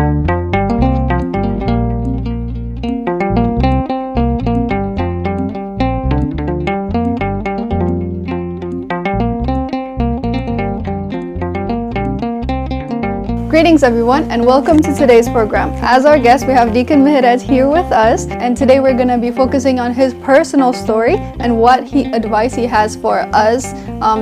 Greetings everyone, and welcome to today's program. As our guest, we have Deacon Mihret here with us, and today we're going to be focusing on his personal story and what advice he has for us,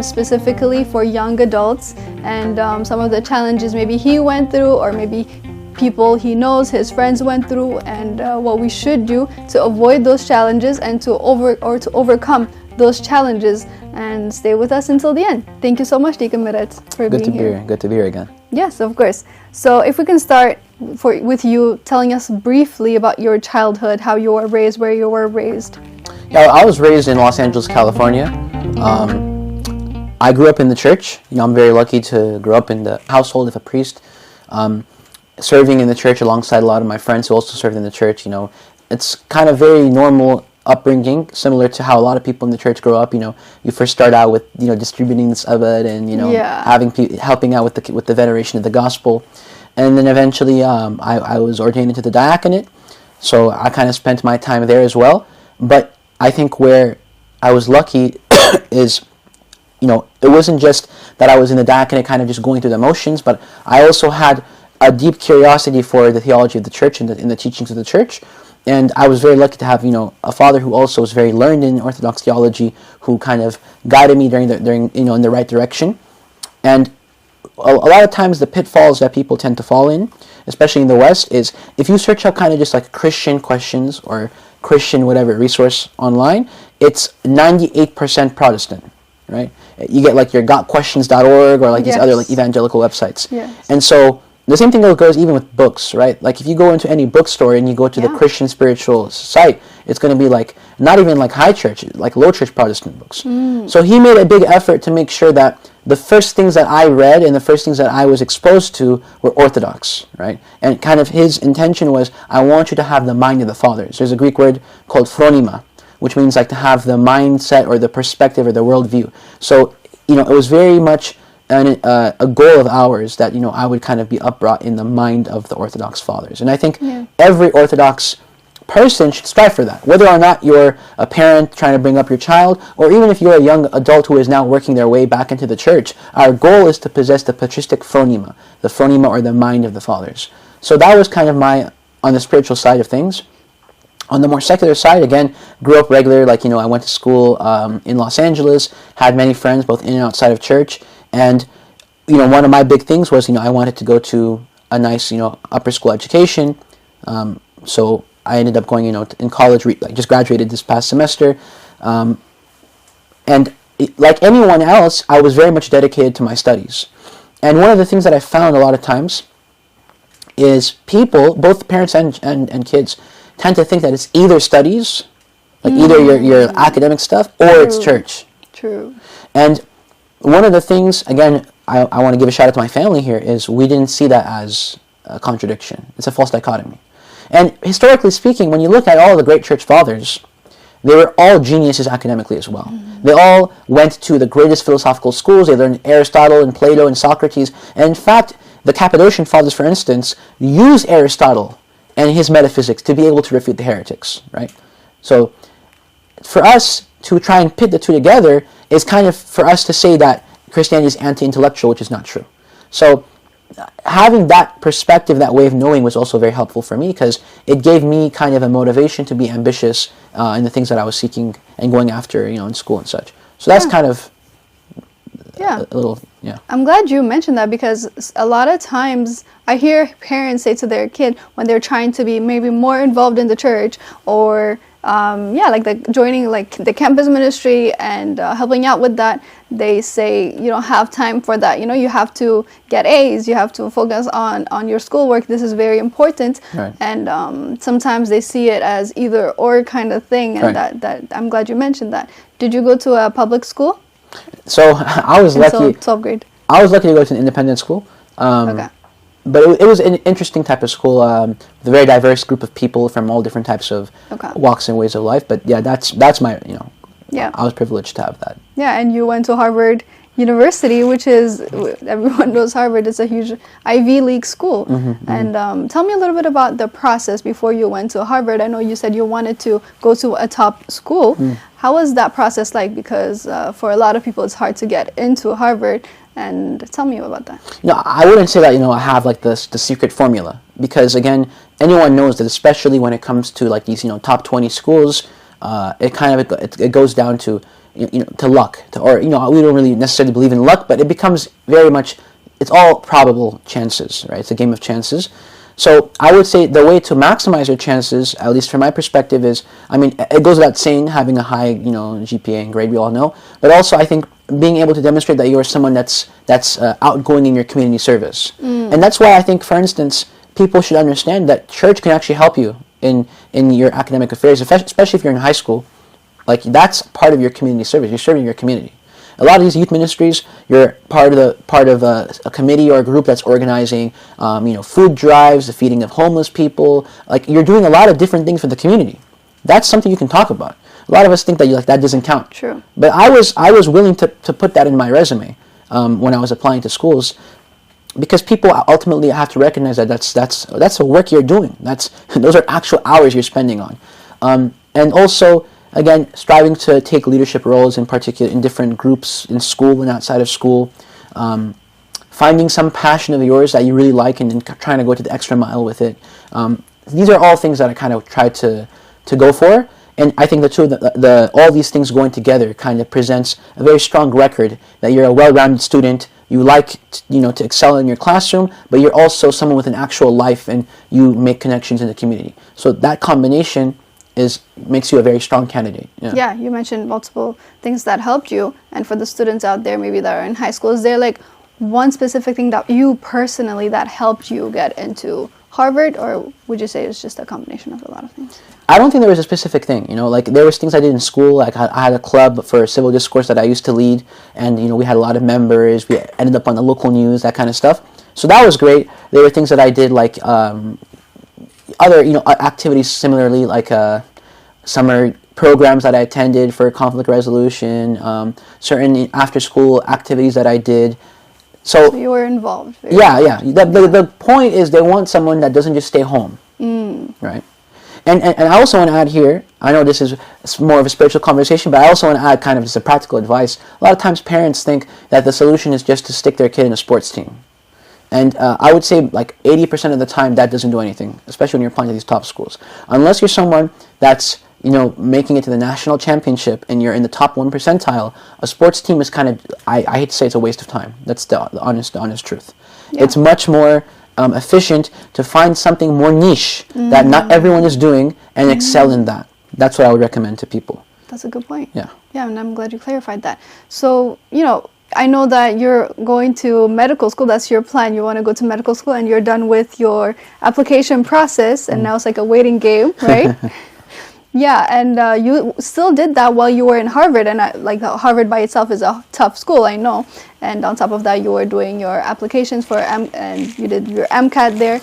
specifically for young adults, and some of the challenges maybe he went through, or maybe people he knows, his friends went through, and what we should do to avoid those challenges and to overcome those challenges. And stay with us until the end. Thank you so much, Deacon Mihret, for being here. Good to be here again. Yes, of course. So if we can start with you telling us briefly about your childhood, how you were raised, where you were raised. Yeah, I was raised in Los Angeles, California. I grew up in the church. I'm very lucky to grow up in the household of a priest, serving in the church alongside a lot of my friends who also served in the church. It's kind of very normal upbringing, similar to how a lot of people in the church grow up. You first start out with distributing the sabbath and helping out with the veneration of the gospel, and then eventually I was ordained into the diaconate, so I kind of spent my time there as well. But I think where I was lucky is it wasn't just that I was in the diaconate kind of just going through the motions, but I also had a deep curiosity for the theology of the church and in the teachings of the church. And I was very lucky to have, a father who also was very learned in Orthodox theology, who kind of guided me in the right direction. And a lot of times the pitfalls that people tend to fall in, especially in the West, is if you search up kind of just like Christian questions or Christian whatever resource online, it's 98% Protestant, right? You get like your gotquestions.org or like these other like evangelical websites. Yes. And so the same thing goes even with books, right? Like if you go into any bookstore and you go to the Christian spiritual site, it's going to be like not even like high church, like low church Protestant books. So he made a big effort to make sure that the first things that I read and the first things that I was exposed to were Orthodox, right? And kind of his intention was, I want you to have the mind of the fathers. There's a Greek word called phronema, which means like to have the mindset or the perspective or the worldview. So, it was very much a goal of ours that I would kind of be upbrought in the mind of the Orthodox fathers. And I think every Orthodox person should strive for that, whether or not you're a parent trying to bring up your child, or even if you're a young adult who is now working their way back into the church. Our goal is to possess the patristic phronema, or the mind of the fathers. So that was kind of on the spiritual side of things. On the more secular side, again, grew up regular, I went to school in Los Angeles, had many friends both in and outside of church. And, one of my big things was, I wanted to go to a nice, upper school education. So I ended up going, in college, I just graduated this past semester. And like anyone else, I was very much dedicated to my studies. And one of the things that I found a lot of times is people, both parents and kids, tend to think that it's either studies, like either your academic stuff, or it's church. True. And one of the things, again, I want to give a shout out to my family here, is we didn't see that as a contradiction. It's a false dichotomy. And historically speaking, when you look at all the great church fathers, they were all geniuses academically as well. They all went to the greatest philosophical schools. They learned Aristotle and Plato and Socrates. And in fact, the Cappadocian fathers, for instance, used Aristotle and his metaphysics to be able to refute the heretics, right? So for us to try and pit the two together is kind of for us to say that Christianity is anti-intellectual, which is not true. So having that perspective, that way of knowing, was also very helpful for me, because it gave me kind of a motivation to be ambitious in the things that I was seeking and going after, in school and such. So that's kind of a little, I'm glad you mentioned that, because a lot of times I hear parents say to their kid when they're trying to be maybe more involved in the church, or joining like the campus ministry and helping out with that, they say you don't have time for that. You have to get A's, you have to focus on your schoolwork. This is very important. Right. And sometimes they see it as either or kind of thing. And that I'm glad you mentioned that. Did you go to a public school? So I was lucky. 12th grade. I was lucky to go to an independent school. Okay. But it was an interesting type of school, with a very diverse group of people from all different types of walks and ways of life. But yeah, that's my, I was privileged to have that. Yeah, and you went to Harvard university, which is, everyone knows Harvard is a huge Ivy League school. And tell me a little bit about the process before you went to Harvard. I know you said you wanted to go to a top school. How was that process like? Because for a lot of people, it's hard to get into Harvard. And tell me about that. I wouldn't say that, I have like the secret formula, because again, anyone knows that, especially when it comes to like these, top 20 schools, it goes down to, to luck, or we don't really necessarily believe in luck, but it becomes very much, it's all probable chances, right? It's a game of chances. So I would say the way to maximize your chances, at least from my perspective, is, it goes without saying, having a high, GPA and grade, we all know, but also I think being able to demonstrate that you are someone that's outgoing in your community service. And that's why I think, for instance, people should understand that church can actually help you in your academic affairs, especially if you're in high school. Like, that's part of your community service. You're serving your community. A lot of these youth ministries, you're part of a committee or a group that's organizing, food drives, the feeding of homeless people. Like, you're doing a lot of different things for the community. That's something you can talk about. A lot of us think that that doesn't count. True. But I was willing to put that in my resume when I was applying to schools, because people ultimately have to recognize that that's the work you're doing. Those are actual hours you're spending on, and also, again, striving to take leadership roles, in particular in different groups in school and outside of school. Finding some passion of yours that you really like and then trying to go to the extra mile with it. These are all things that I kind of try to go for. And I think the two of all these things going together kind of presents a very strong record that you're a well-rounded student. You like to excel in your classroom, but you're also someone with an actual life, and you make connections in the community. So that combination makes you a very strong candidate. Yeah, you mentioned multiple things that helped you, and for the students out there maybe that are in high school, is there like one specific thing that you personally that helped you get into Harvard, or would you say it's just a combination of a lot of things? I don't think there was a specific thing. Like, there was things I did in school. Like, I had a club for civil discourse that I used to lead, and we had a lot of members. We ended up on the local news, that kind of stuff. So that was great. There were things that I did, like other activities similarly, like summer programs that I attended for conflict resolution, certain after school activities that I did. So you were involved. Yeah. The point is, they want someone that doesn't just stay home, right? And I also want to add here, I know this is more of a spiritual conversation, but I also want to add kind of just a practical advice. A lot of times parents think that the solution is just to stick their kid in a sports team. And I would say like 80% of the time that doesn't do anything, especially when you're applying to these top schools. Unless you're someone that's making it to the national championship and you're in the top 1 percentile, a sports team is kind of, I hate to say, it's a waste of time. That's the honest truth. Yeah. It's much more efficient to find something more niche that not everyone is doing and excel in that. That's what I would recommend to people. That's a good point. Yeah. Yeah, and I'm glad you clarified that. So, I know that you're going to medical school. That's your plan. You want to go to medical school, and you're done with your application process, and now it's like a waiting game, right? Yeah, and you still did that while you were in Harvard, and Harvard by itself is a tough school, I know. And on top of that, you were doing your applications for and you did your MCAT there.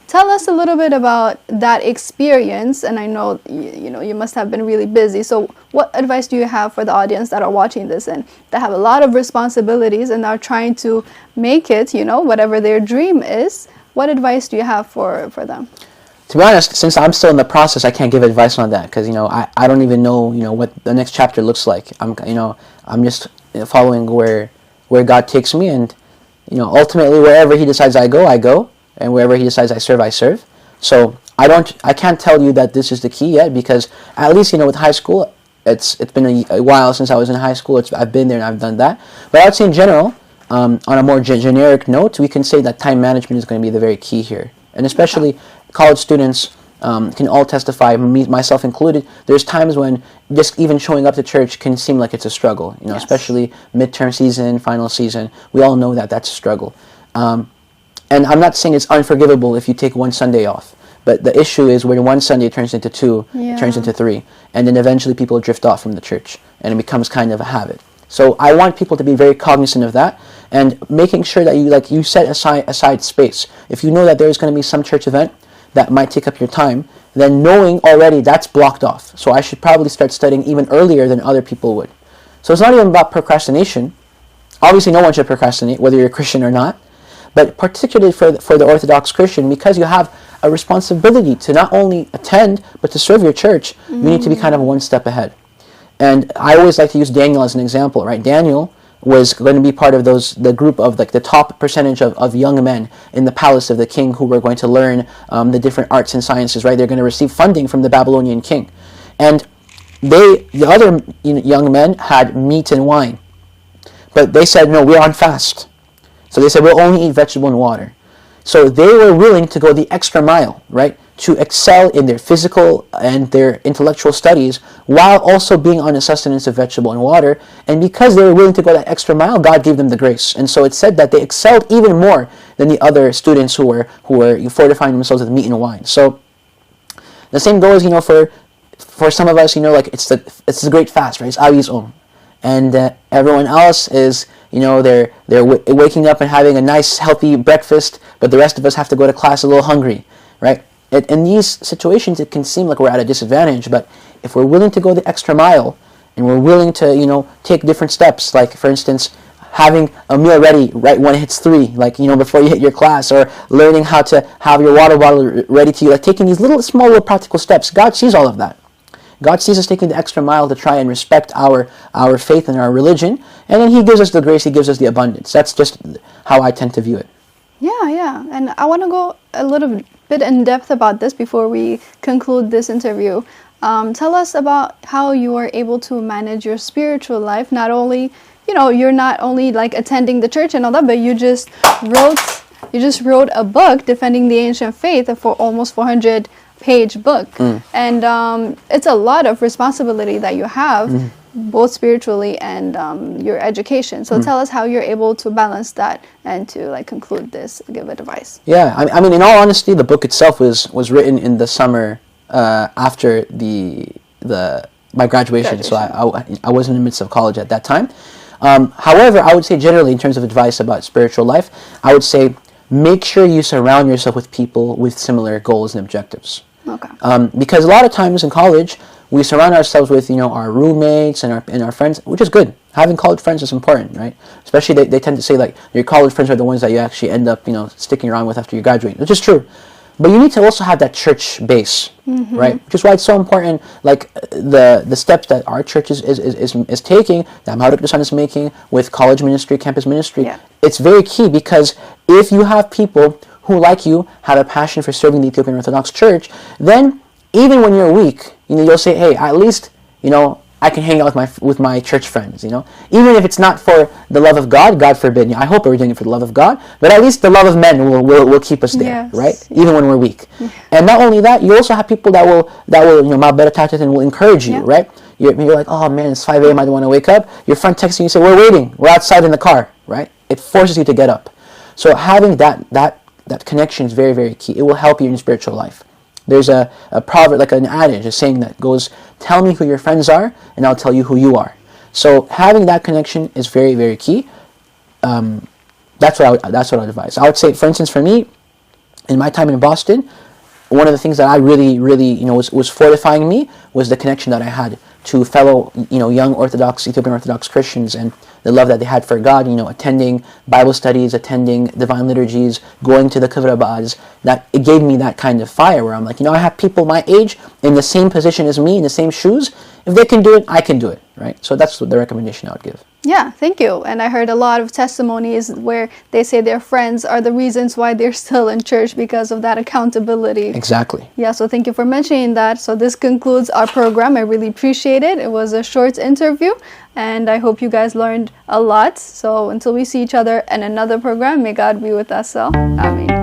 Tell us a little bit about that experience, and I know you must have been really busy. So what advice do you have for the audience that are watching this and that have a lot of responsibilities and are trying to make it, whatever their dream is? What advice do you have for them? To be honest, since I'm still in the process, I can't give advice on that, because I don't even know what the next chapter looks like. I'm just following where God takes me, and ultimately wherever He decides I go. And wherever He decides I serve. So I can't tell you that this is the key yet, because at least with high school, it's been a while since I was in high school. I've been there and I've done that. But I would say in general, on a more generic note, we can say that time management is going to be the very key here, and especially college students can all testify, myself included. There's times when just even showing up to church can seem like it's a struggle. Yes. Especially midterm season, final season. We all know that that's a struggle. And I'm not saying it's unforgivable if you take one Sunday off, but the issue is when one Sunday turns into 2, turns into 3, and then eventually people drift off from the church, and it becomes kind of a habit. So I want people to be very cognizant of that, and making sure that you set aside space. If you know that there's going to be some church event that might take up your time, then knowing already that's blocked off. So I should probably start studying even earlier than other people would. So it's not even about procrastination. obviously no one should procrastinate, whether you're a Christian or not, but particularly for the Orthodox Christian, because you have a responsibility to not only attend, but to serve your church, you need to be kind of one step ahead. And I always like to use Daniel as an example, right? Daniel was going to be part of the group of like the top percentage of young men in the palace of the king who were going to learn the different arts and sciences, right? They're going to receive funding from the Babylonian king. And the other young men had meat and wine. But they said, no, we're on fast. So they said, we'll only eat vegetable and water. So they were willing to go the extra mile, right, to excel in their physical and their intellectual studies while also being on a sustenance of vegetable and water. And because they were willing to go that extra mile, God gave them the grace. And so it said that they excelled even more than the other students who were fortifying themselves with meat and wine. So the same goes, for some of us, like it's the great fast, right? It's Avi's and everyone else is, they're waking up and having a nice healthy breakfast, but the rest of us have to go to class a little hungry, right? In these situations, it can seem like we're at a disadvantage, but if we're willing to go the extra mile and we're willing to, take different steps, like for instance, having a meal ready right when it hits 3, like, before you hit your class, or learning how to have your water bottle ready to you, like taking these small little practical steps. God sees all of that. God sees us taking the extra mile to try and respect our faith and our religion, and then He gives us the grace, He gives us the abundance. That's just how I tend to view it. Yeah. And I want to go a little bit in depth about this before we conclude this interview. Tell us about how you are able to manage your spiritual life. Not only, you're not only like attending the church and all that, but you just wrote a book defending the ancient faith for almost 400-page book. And it's a lot of responsibility that you have, both spiritually and your education. So tell us how you're able to balance that and to conclude this, give advice. Yeah, I mean, in all honesty, the book itself was written in the summer after my graduation. So I was in the midst of college at that time. However, I would say generally in terms of advice about spiritual life, I would say make sure you surround yourself with people with similar goals and objectives. Okay. Because a lot of times in college, we surround ourselves with, our roommates and our friends, which is good. Having college friends is important, right? Especially they tend to say like your college friends are the ones that you actually end up, sticking around with after you graduate, which is true. But you need to also have that church base, right? Which is why it's so important, like the steps that our church is taking, that Mihret is making with college ministry, campus ministry. Yeah. It's very key, because if you have people who, like you, have a passion for serving the Ethiopian Orthodox Church, then even when you're weak, you'll say, hey, at least, I can hang out with my church friends, even if it's not for the love of God, God forbid. I hope we're doing it for the love of God, but at least the love of men will keep us there, yes. Right? Even when we're weak. Yeah. And not only that, you also have people that will and will encourage you, right? You're like, oh man, it's 5 a.m. I don't want to wake up. Your friend texts you, you say, we're waiting. We're outside in the car, right? It forces you to get up. So having that connection is very, very key. It will help you in spiritual life. There's a proverb, like an adage, a saying that goes, tell me who your friends are, and I'll tell you who you are. So having that connection is very, very key. That's what I would advise. I would say, for instance, for me, in my time in Boston, one of the things that I really, really, was fortifying me was the connection that I had to fellow, young Ethiopian Orthodox Christians, and the love that they had for God, attending Bible studies, attending divine liturgies, going to the kivrabaz, that it gave me that kind of fire where I'm like, I have people my age in the same position as me, in the same shoes. If they can do it, I can do it, right? So that's the recommendation I would give. Yeah, thank you. And I heard a lot of testimonies where they say their friends are the reasons why they're still in church, because of that accountability. Exactly. Yeah, so thank you for mentioning that. So this concludes our program. I really appreciate it. It was a short interview, and I hope you guys learned a lot. So until we see each other in another program, may God be with us all. Amen.